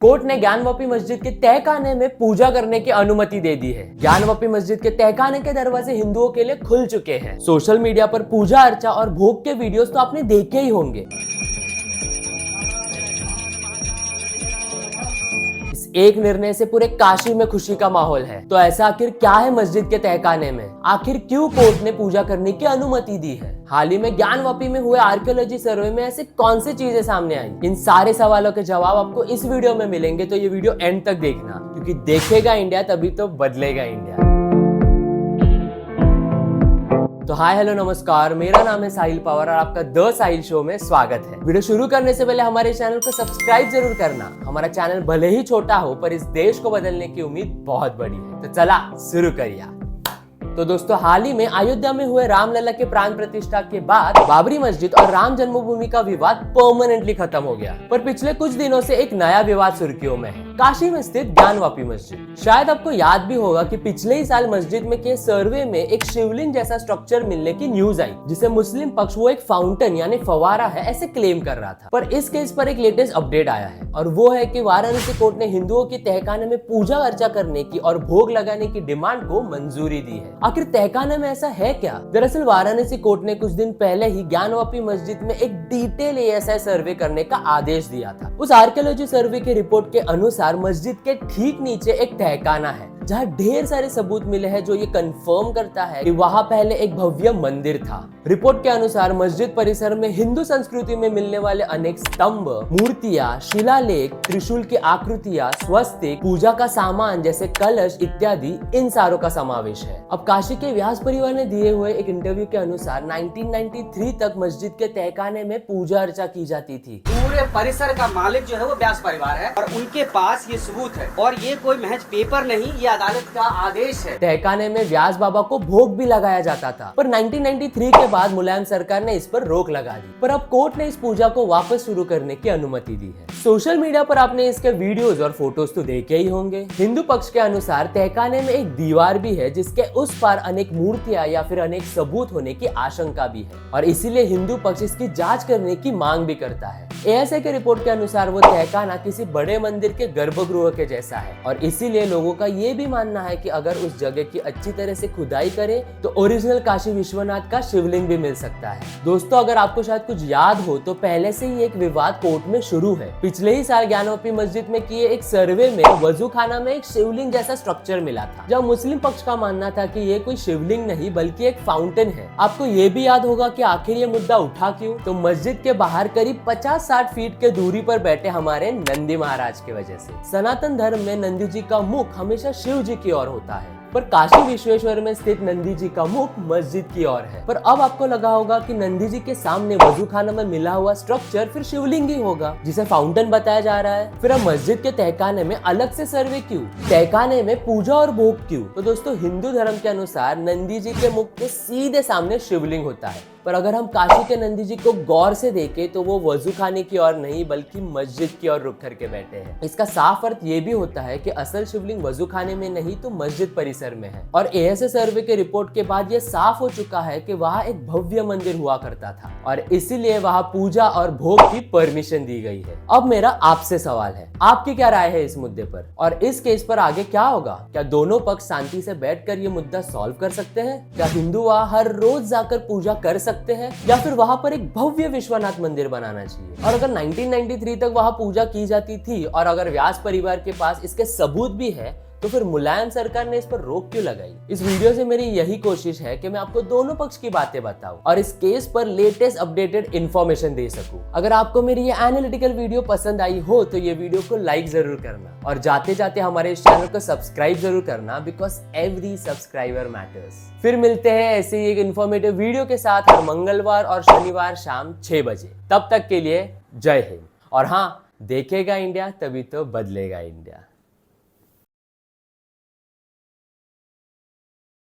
Court ने ज्ञानवापी मस्जिद के तहखाने में पूजा करने की अनुमति दे दी है। ज्ञानवापी मस्जिद के तहखाने के दरवाजे हिंदुओं के लिए खुल चुके हैं। सोशल मीडिया पर पूजा अर्चा और भोग के वीडियोस तो आपने देखे ही होंगे। इस एक निर्णय से पूरे काशी में खुशी का माहौल है। तो ऐसा आखिर क्या है मस्जिद के तहखाने में? आखिर क्यों कोर्ट ने पूजा करने की अनुमति दी है? हाल ही में ज्ञानवापी में हुए आर्कियोलॉजी सर्वे में ऐसे कौन सी चीजें सामने आई? इन सारे सवालों के जवाब आपको इस वीडियो में मिलेंगे, तो ये वीडियो एंड तक देखना, क्योंकि देखेगा इंडिया तभी तो बदलेगा इंडिया। तो हाय हेलो नमस्कार, मेरा नाम है साहिल पवार और आपका द साहिल शो में स्वागत है। वीडियो शुरू करने से पहले हमारे चैनल को सब्सक्राइब जरूर करना। हमारा चैनल भले ही छोटा हो, पर इस देश को बदलने की उम्मीद बहुत बड़ी है। तो चला शुरू करिए। तो दोस्तों, हाल ही में अयोध्या में हुए रामलला के प्राण प्रतिष्ठा के बाद बाबरी मस्जिद और राम जन्मभूमि का विवाद परमानेंटली खत्म हो गया। पर पिछले कुछ दिनों से एक नया विवाद सुर्खियों में है, काशी में स्थित ज्ञानवापी मस्जिद। शायद आपको याद भी होगा कि पिछले ही साल मस्जिद में के सर्वे में एक शिवलिंग जैसा स्ट्रक्चर मिलने की न्यूज आई, जिसे मुस्लिम पक्ष वो एक फाउंटेन यानी फवारा है ऐसे क्लेम कर रहा था। पर इस केस पर एक लेटेस्ट अपडेट आया है, और वो है कि वाराणसी कोर्ट ने हिंदुओं की तहखाने में पूजा अर्चा करने की और भोग लगाने की डिमांड को मंजूरी दी है। आखिर तहखाने में ऐसा है क्या? दरअसल वाराणसी कोर्ट ने कुछ दिन पहले ही ज्ञानवापी मस्जिद में एक डिटेल एएसआई सर्वे करने का आदेश दिया था। उस आर्कियोलॉजी सर्वे के रिपोर्ट के अनुसार मस्जिद के ठीक नीचे एक तहखाना है, जहाँ ढेर सारे सबूत मिले हैं जो ये कंफर्म करता है कि वहाँ पहले एक भव्य मंदिर था। रिपोर्ट के अनुसार मस्जिद परिसर में हिंदू संस्कृति में मिलने वाले अनेक स्तंभ, मूर्तियां, शिलालेख, त्रिशूल की आकृतियां, स्वस्तिक, पूजा का सामान जैसे कलश इत्यादि, इन सारों का समावेश है। अब काशी के व्यास परिवार ने दिए हुए एक इंटरव्यू के अनुसार 1993 तक मस्जिद के तहखाने में पूजा अर्चा की जाती थी। पूरे परिसर का मालिक जो है वो व्यास परिवार है और उनके पास ये सबूत है, और ये कोई महज पेपर नहीं, ये अदालत का आदेश है। तहखाने में व्यास बाबा को भोग भी लगाया जाता था, पर 1993 के बाद मुलायम सरकार ने इस पर रोक लगा दी। पर अब कोर्ट ने इस पूजा को वापस शुरू करने की अनुमति दी है। सोशल मीडिया पर आपने इसके वीडियोस और फोटोज तो देखे ही होंगे। हिंदू पक्ष के अनुसार तहखाने में एक दीवार भी है, जिसके उस पार अनेक मूर्तियां या फिर अनेक सबूत होने की आशंका भी है, और इसीलिए हिंदू पक्ष इसकी जांच करने की मांग भी करता है। एएसआई के रिपोर्ट के अनुसार वो तहखाना किसी बड़े मंदिर के गर्भगृह के जैसा है, और इसीलिए लोगों का ये भी मानना है कि अगर उस जगह की अच्छी तरह से खुदाई करे तो ओरिजिनल काशी विश्वनाथ का शिवलिंग भी मिल सकता है। दोस्तों, अगर आपको शायद कुछ याद हो तो पहले से ही एक विवाद कोर्ट में शुरू है। पिछले ही साल ज्ञानवापी मस्जिद में किए एक सर्वे में वजू खाना में एक शिवलिंग जैसा स्ट्रक्चर मिला था, जब मुस्लिम पक्ष का मानना था कि ये कोई शिवलिंग नहीं बल्कि एक फाउंटेन है। आपको ये भी याद होगा कि आखिर ये मुद्दा उठा क्यों? तो मस्जिद के बाहर करीब 50-60 फीट के दूरी पर बैठे हमारे नंदी महाराज की वजह से। सनातन धर्म में नंदी जी का मुख हमेशा शिव जी की ओर होता है, पर काशी विश्वेश्वर में स्थित नंदी जी का मुख मस्जिद की ओर है। पर अब आपको लगा होगा कि नंदी जी के सामने वजू खाना में मिला हुआ स्ट्रक्चर फिर शिवलिंग ही होगा, जिसे फाउंटेन बताया जा रहा है। फिर अब मस्जिद के तहखाने में अलग से सर्वे क्यों? तहखाने में पूजा और भोग क्यों? तो दोस्तों, हिंदू धर्म के अनुसार नंदी जी के मुख के सीधे सामने शिवलिंग होता है, पर अगर हम काशी के नंदी जी को गौर से देखें तो वो वजू खाने की ओर नहीं बल्कि मस्जिद की ओर रुख करके बैठे हैं। इसका साफ अर्थ ये भी होता है कि असल शिवलिंग वजू खाने में नहीं तो मस्जिद परिसर में है। और एएसआई सर्वे के रिपोर्ट के बाद ये साफ हो चुका है कि वहाँ एक भव्य मंदिर हुआ करता था, और इसीलिए वहाँ पूजा और भोग की परमिशन दी गई है। अब मेरा आपसे सवाल है, आपकी क्या राय है इस मुद्दे पर, और इस केस पर आगे क्या होगा? क्या दोनों पक्ष शांति से बैठकर ये मुद्दा सॉल्व कर सकते हैं? क्या हिंदू वहाँ हर रोज जाकर पूजा कर सकते हैं, या फिर वहां पर एक भव्य विश्वनाथ मंदिर बनाना चाहिए? और अगर 1993 तक वहां पूजा की जाती थी, और अगर व्यास परिवार के पास इसके सबूत भी है, तो फिर मुलायम सरकार ने इस पर रोक क्यों लगाई? इस वीडियो से मेरी यही कोशिश है कि मैं आपको दोनों पक्ष की बातें बताऊं और इस केस पर लेटेस्ट अपडेटेड इंफॉर्मेशन दे सकूं। अगर आपको मेरी ये एनालिटिकल वीडियो पसंद आई हो तो ये वीडियो को लाइक जरूर करना, और जाते जाते हमारे इस चैनल को सब्सक्राइब जरूर करना, बिकॉज एवरी सब्सक्राइबर मैटर्स। फिर मिलते हैं ऐसे ही एक इन्फॉर्मेटिव वीडियो के साथ हर मंगलवार और शनिवार शाम 6 बजे। तब तक के लिए जय हिंद, और हाँ, देखेगा इंडिया तभी तो बदलेगा इंडिया।